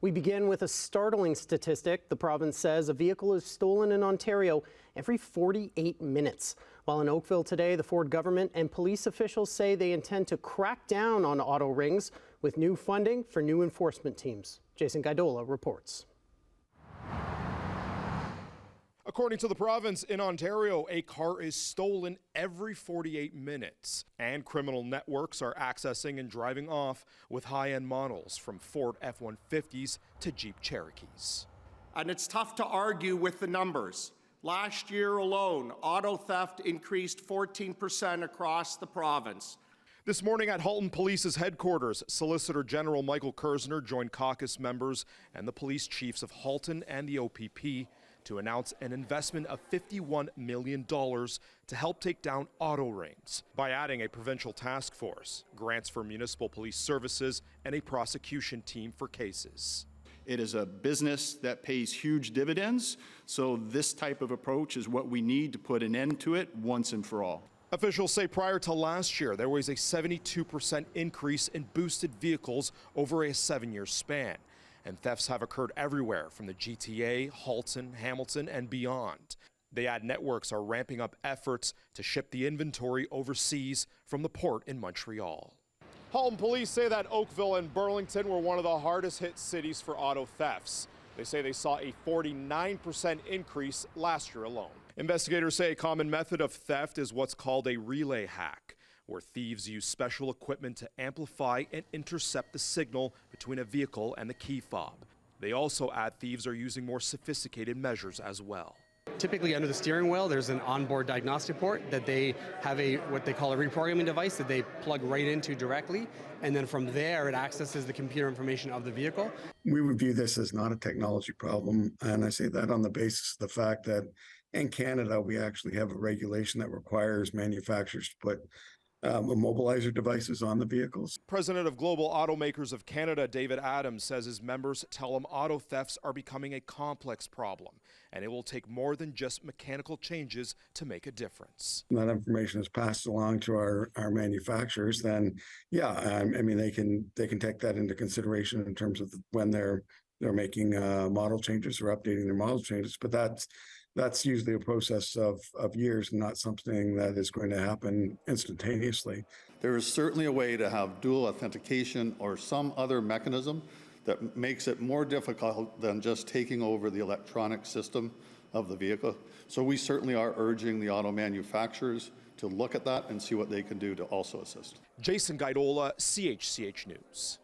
We begin with a startling statistic. The province says a vehicle is stolen in Ontario every 48 minutes. While in Oakville today, the Ford government and police officials say they intend to crack down on auto rings with new funding for new enforcement teams. Jason Gaidola reports. According to the province, in Ontario, a car is stolen every 48 minutes, and criminal networks are accessing and driving off with high-end models from Ford F-150s to Jeep Cherokees. And it's tough to argue with the numbers. Last year alone, auto theft increased 14% across the province. This morning at HALTON Police's headquarters, Solicitor General Michael Kerzner joined caucus members and the police chiefs of HALTON and the OPP to announce an investment of $51 million to help take down auto rings by adding a provincial task force, grants for municipal police services, and a prosecution team for cases. It is a business that pays huge dividends, so this type of approach is what we need to put an end to it once and for all. Officials say prior to last year, there was a 72% increase in boosted vehicles over a 7-year span. And thefts have occurred everywhere from the GTA, Halton, Hamilton, and beyond. The ad networks are ramping up efforts to ship the inventory overseas from the port in Montreal. Halton police say that Oakville and Burlington were one of the hardest hit cities for auto thefts. They say they saw a 49% increase last year alone. Investigators say a common method of theft is what's called a relay hack, where thieves use special equipment to amplify and intercept the signal between a vehicle and the key fob. They also add thieves are using more sophisticated measures as well. Typically under the steering wheel, there's an onboard diagnostic port that they have what they call a reprogramming device that they plug right into directly, and then from there it accesses the computer information of the vehicle. We would view this as not a technology problem, and I say that on the basis of the fact that in Canada we actually have a regulation that requires manufacturers to put immobilizer devices on the vehicles. President of Global Automakers of Canada, David Adams, says his members tell him auto thefts are becoming a complex problem, and it will take more than just mechanical changes to make a difference. That information is passed along to our manufacturers, then yeah, I mean they can take that into consideration in terms of when they're making model changes or updating their model changes, but that's usually a process of years and not something that is going to happen instantaneously. There is certainly a way to have dual authentication or some other mechanism that makes it more difficult than just taking over the electronic system of the vehicle. So we certainly are urging the auto manufacturers to look at that and see what they can do to also assist. Jason Gaidola, CHCH News.